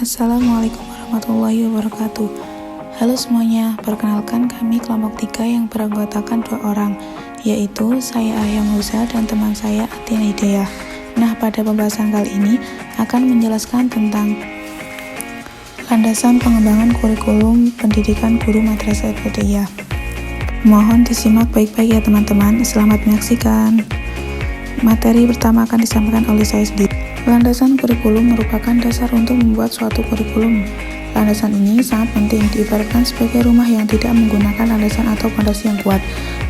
Assalamualaikum warahmatullahi wabarakatuh. Halo semuanya, perkenalkan kami kelompok 3 yang beranggotakan 2 orang, yaitu saya Ayam Musa dan teman saya Atina Hidayah. Nah, pada pembahasan kali ini akan menjelaskan tentang landasan pengembangan kurikulum pendidikan guru madrasah ibtidaiyah. Mohon disimak baik-baik ya teman-teman, selamat menyaksikan. Materi pertama akan disampaikan oleh saya sendiri. Landasan kurikulum merupakan dasar untuk membuat suatu kurikulum. Landasan ini sangat penting, diibaratkan sebagai rumah yang tidak menggunakan landasan atau fondasi yang kuat.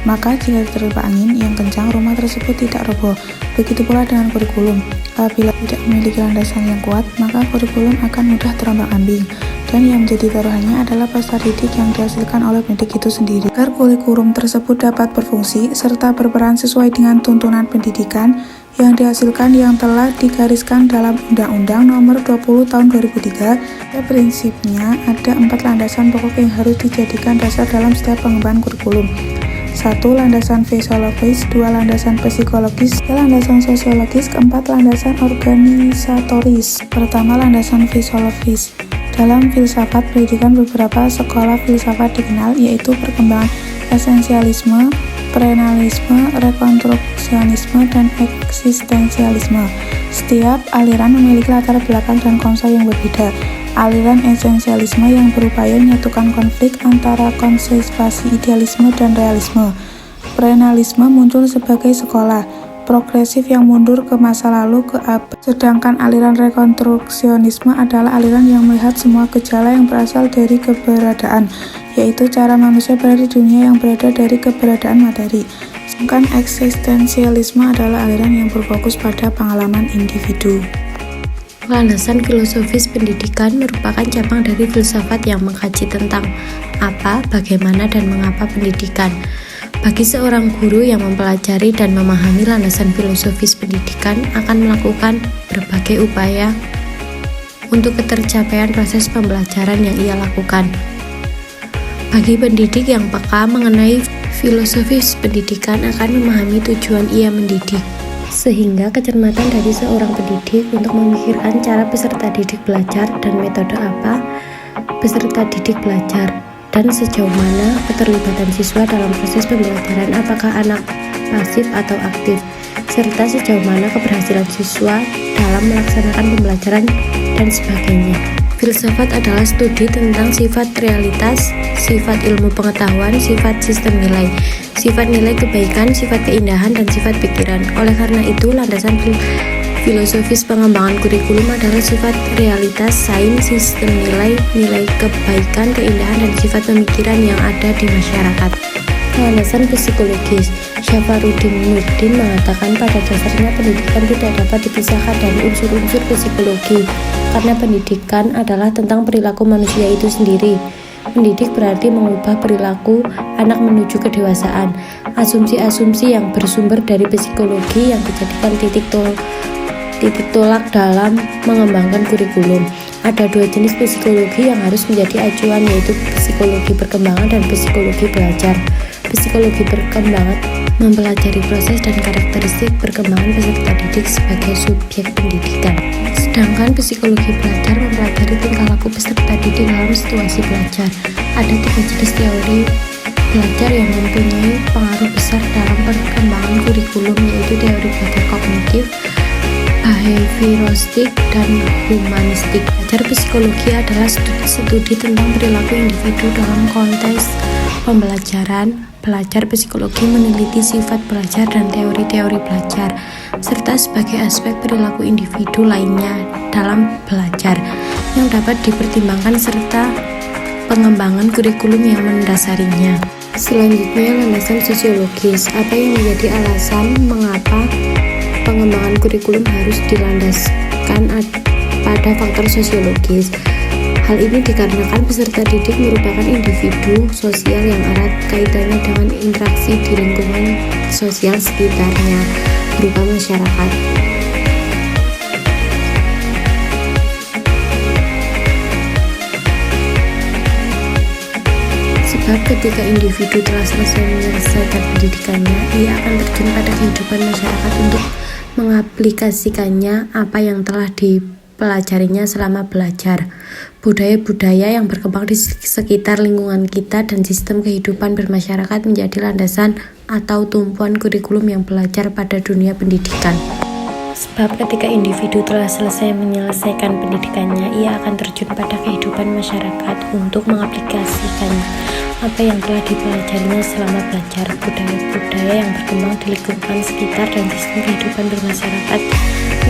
Maka jika diterpa angin yang kencang, rumah tersebut tidak roboh. Begitu pula dengan kurikulum. Apabila tidak memiliki landasan yang kuat, maka kurikulum akan mudah terombang-ambing. Dan yang menjadi taruhannya adalah peserta didik yang dihasilkan oleh pendidik itu sendiri. Agar kurikulum tersebut dapat berfungsi serta berperan sesuai dengan tuntunan pendidikan yang dihasilkan yang telah digariskan dalam Undang-Undang Nomor 20 Tahun 2003, prinsipnya ada 4 landasan pokok yang harus dijadikan dasar dalam setiap pengembangan kurikulum. 1. Landasan fisiologis, 2. Landasan psikologis, 3. Landasan sosiologis, 4. Landasan organisatoris. Pertama, landasan fisiologis. Dalam filsafat pendidikan beberapa sekolah filsafat dikenal, yaitu perkembangan esensialisme, perennialisme, rekonstruksionisme, dan eksistensialisme. Setiap aliran memiliki latar belakang dan konsep yang berbeda. Aliran esensialisme yang berupaya menyatukan konflik antara konservasi idealisme dan realisme. Perennialisme muncul sebagai sekolah progresif yang mundur ke masa lalu ke abad. Sedangkan aliran rekonstruksionisme adalah aliran yang melihat semua gejala yang berasal dari keberadaan, yaitu cara manusia berada di dunia yang berada dari keberadaan materi. Sedangkan eksistensialisme adalah aliran yang berfokus pada pengalaman individu. Landasan filosofis pendidikan merupakan cabang dari filsafat yang mengkaji tentang apa, bagaimana, dan mengapa pendidikan. Bagi seorang guru yang mempelajari dan memahami landasan filosofis pendidikan akan melakukan berbagai upaya untuk ketercapaian proses pembelajaran yang ia lakukan. Bagi pendidik yang peka mengenai filosofis pendidikan akan memahami tujuan ia mendidik, sehingga kecermatan dari seorang pendidik untuk memikirkan cara peserta didik belajar dan metode apa peserta didik belajar, dan sejauh mana keterlibatan siswa dalam proses pembelajaran, apakah anak pasif atau aktif, serta sejauh mana keberhasilan siswa dalam melaksanakan pembelajaran, dan sebagainya. Filsafat adalah studi tentang sifat realitas, sifat ilmu pengetahuan, sifat sistem nilai, sifat nilai kebaikan, sifat keindahan, dan sifat pikiran. Oleh karena itu, landasan filosofis pengembangan kurikulum adalah sifat realitas, sains, sistem nilai, nilai kebaikan, keindahan, dan sifat pemikiran yang ada di masyarakat. Landasan psikologis. Syafaruddin Nurdin mengatakan pada dasarnya pendidikan tidak dapat dipisahkan dari unsur-unsur psikologi, karena pendidikan adalah tentang perilaku manusia itu sendiri. Mendidik berarti mengubah perilaku anak menuju kedewasaan. Asumsi-asumsi yang bersumber dari psikologi yang dijadikan titik tolak dalam mengembangkan kurikulum. Ada 2 jenis psikologi yang harus menjadi acuan, yaitu psikologi perkembangan dan psikologi belajar. Psikologi perkembangan mempelajari proses dan karakteristik perkembangan peserta didik sebagai subjek pendidikan. Sedangkan psikologi belajar mempelajari tingkah laku peserta didik dalam situasi belajar. Ada 3 jenis teori belajar yang mempunyai pengaruh besar dalam perkembangan kurikulum, yaitu teori belajar kognitif, behavioristik, dan humanistik. Belajar psikologi adalah studi tentang perilaku individu dalam konteks pembelajaran. Pelajar psikologi meneliti sifat belajar dan teori-teori belajar, serta sebagai aspek perilaku individu lainnya dalam belajar yang dapat dipertimbangkan serta pengembangan kurikulum yang mendasarinya. Selanjutnya, landasan sosiologis. Apa yang menjadi alasan mengapa pengembangan kurikulum harus dilandaskan pada faktor sosiologis? Hal ini dikarenakan peserta didik merupakan individu sosial yang erat kaitannya dengan interaksi di lingkungan sosial sekitarnya, berupa masyarakat. Sebab ketika individu telah selesai menyelesaikan pendidikannya, ia akan terjun pada kehidupan masyarakat untuk mengaplikasikannya apa yang telah mempelajarinya selama belajar. Budaya-budaya yang berkembang di sekitar lingkungan kita dan sistem kehidupan bermasyarakat menjadi landasan atau tumpuan kurikulum yang belajar pada dunia pendidikan. Sebab ketika individu telah selesai menyelesaikan pendidikannya, ia akan terjun pada kehidupan masyarakat untuk mengaplikasikan apa yang telah dipelajarinya selama belajar. Budaya-budaya yang berkembang di lingkungan sekitar dan sistem kehidupan bermasyarakat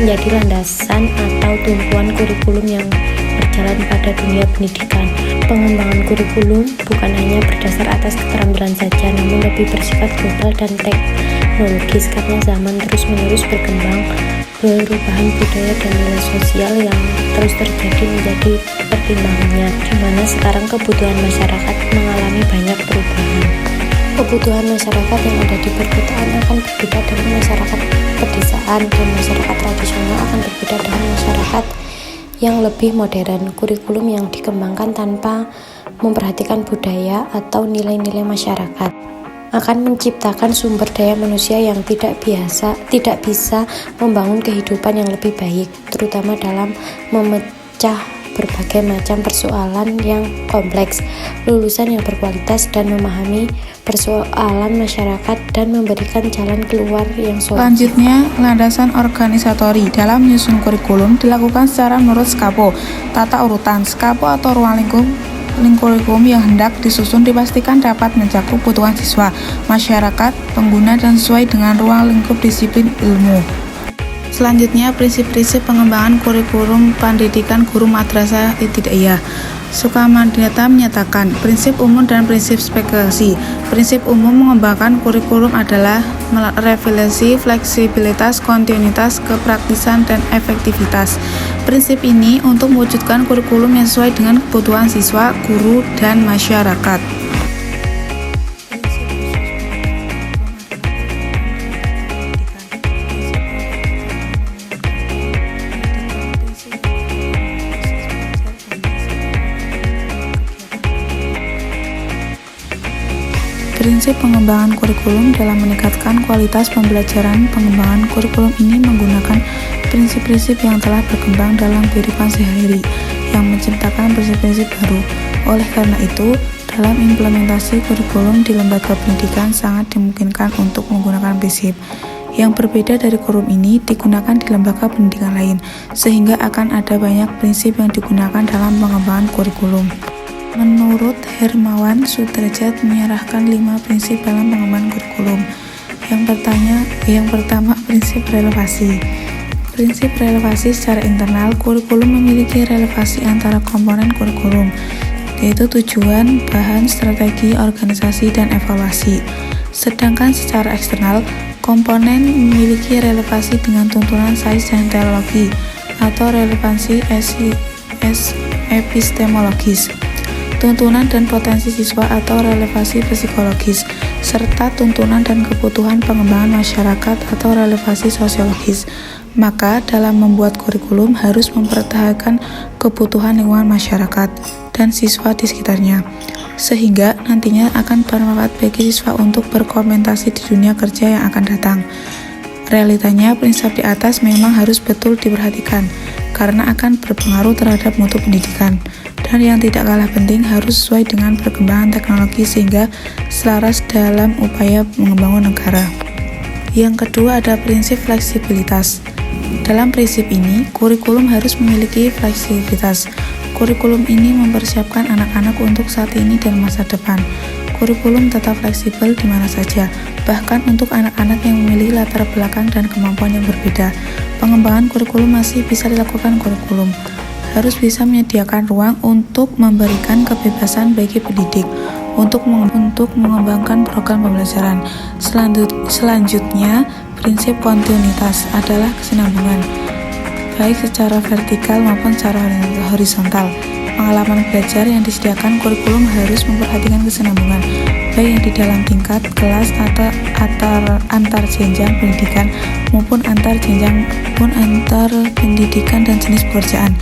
menjadi landasan atau tumpuan kurikulum yang berjalan pada dunia pendidikan. Pengembangan kurikulum bukan hanya berdasar atas keterampilan saja, namun lebih bersifat global dan teknologis karena zaman terus-menerus berkembang. Perubahan budaya dan nilai sosial yang terus terjadi menjadi pertimbangannya, di mana sekarang kebutuhan masyarakat mengalami banyak perubahan. Kebutuhan masyarakat yang ada di perkotaan akan berbeda dengan masyarakat pedesaan, dan masyarakat tradisional akan berbeda dengan masyarakat yang lebih modern. Kurikulum yang dikembangkan tanpa memperhatikan budaya atau nilai-nilai masyarakat akan menciptakan sumber daya manusia yang tidak bisa membangun kehidupan yang lebih baik, terutama dalam memecah berbagai macam persoalan yang kompleks. Lulusan yang berkualitas dan memahami persoalan masyarakat dan memberikan jalan keluar yang solutif. Selanjutnya, landasan organisatori dalam menyusun kurikulum dilakukan secara menurut SKAPO. Tata urutan SKAPO atau ruang lingkup kurikulum yang hendak disusun dipastikan dapat mencakup kebutuhan siswa, masyarakat, pengguna, dan sesuai dengan ruang lingkup disiplin ilmu. Selanjutnya, prinsip-prinsip pengembangan kurikulum pendidikan guru madrasah ibtidaiyah. Sukamandinata menyatakan prinsip umum dan prinsip spesifikasi. Prinsip umum mengembangkan kurikulum adalah relevansi, fleksibilitas, kontinuitas, kepraktisan, dan efektivitas. Prinsip ini untuk mewujudkan kurikulum yang sesuai dengan kebutuhan siswa, guru, dan masyarakat. Prinsip pengembangan kurikulum dalam meningkatkan kualitas pembelajaran. Pengembangan kurikulum ini menggunakan prinsip-prinsip yang telah berkembang dalam kehidupan sehari-hari yang menciptakan prinsip-prinsip baru. Oleh karena itu, dalam implementasi kurikulum di lembaga pendidikan sangat dimungkinkan untuk menggunakan prinsip yang berbeda dari kurikulum ini digunakan di lembaga pendidikan lain, sehingga akan ada banyak prinsip yang digunakan dalam pengembangan kurikulum. Menurut Hermawan Sudrajat menyerahkan 5 prinsip dalam pengembangan kurikulum. Yang pertama, prinsip relevasi. Prinsip relevasi secara internal, kurikulum memiliki relevasi antara komponen kurikulum, yaitu tujuan, bahan, strategi, organisasi, dan evaluasi. Sedangkan secara eksternal, komponen memiliki relevasi dengan tuntunan sains dan teknologi atau relevansi epistemologis, tuntunan dan potensi siswa atau relevansi psikologis, serta tuntunan dan kebutuhan pengembangan masyarakat atau relevansi sosiologis. Maka dalam membuat kurikulum harus mempertahankan kebutuhan lingkungan masyarakat dan siswa di sekitarnya, sehingga nantinya akan bermanfaat bagi siswa untuk berkomentasi di dunia kerja yang akan datang. Realitanya, prinsip di atas memang harus betul diperhatikan, karena akan berpengaruh terhadap mutu pendidikan. Dan yang tidak kalah penting harus sesuai dengan perkembangan teknologi sehingga selaras dalam upaya membangun negara. Yang kedua ada prinsip fleksibilitas. Dalam prinsip ini, kurikulum harus memiliki fleksibilitas. Kurikulum ini mempersiapkan anak-anak untuk saat ini dan masa depan. Kurikulum tetap fleksibel di mana saja, bahkan untuk anak-anak yang memiliki latar belakang dan kemampuan yang berbeda. Pengembangan kurikulum masih bisa dilakukan kurikulum harus bisa menyediakan ruang untuk memberikan kebebasan bagi pendidik untuk mengembangkan program pembelajaran. Selanjutnya, prinsip kontinuitas adalah kesinambungan, baik secara vertikal maupun secara horizontal. Pengalaman belajar yang disediakan kurikulum harus memperhatikan kesinambungan, baik yang di dalam tingkat kelas atau antar jenjang pendidikan maupun antar jenjang antar pendidikan dan jenis pekerjaan.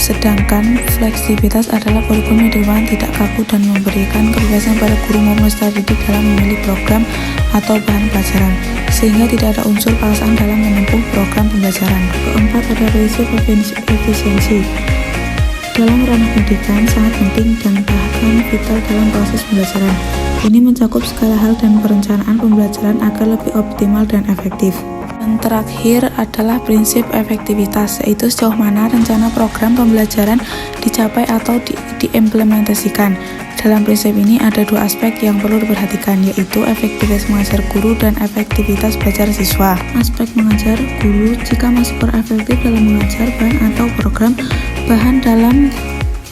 Sedangkan fleksibilitas adalah kurikulum yang dikembangkan tidak kaku dan memberikan kebebasan pada guru maupun peserta didik dalam memilih program atau bahan pelajaran, sehingga tidak ada unsur paksaan dalam menempuh program pembelajaran. Keempat, ada prinsip efisiensi. Dalam ranah pendidikan sangat penting dan bahkan vital dalam proses pembelajaran. Ini mencakup segala hal dan perencanaan pembelajaran agar lebih optimal dan efektif. Dan terakhir adalah prinsip efektivitas, yaitu sejauh mana rencana program pembelajaran dicapai atau diimplementasikan. Dalam prinsip ini ada dua aspek yang perlu diperhatikan, yaitu efektivitas mengajar guru dan efektivitas belajar siswa. Aspek mengajar guru, jika masih kurang efektif dalam mengajar bahan atau program bahan dalam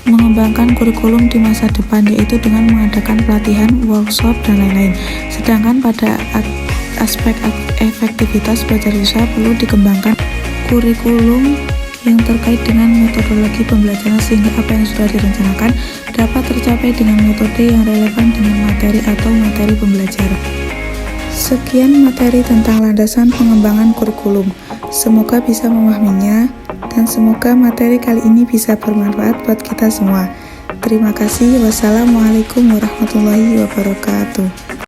mengembangkan kurikulum di masa depan, yaitu dengan mengadakan pelatihan, workshop, dan lain-lain. Sedangkan pada aspek efektivitas belajar siswa perlu dikembangkan kurikulum yang terkait dengan metodologi pembelajaran sehingga apa yang sudah direncanakan dapat tercapai dengan metode yang relevan dengan materi atau materi pembelajaran. Sekian materi tentang landasan pengembangan kurikulum. Semoga bisa memahaminya dan semoga materi kali ini bisa bermanfaat buat kita semua. Terima kasih. Wassalamualaikum warahmatullahi wabarakatuh.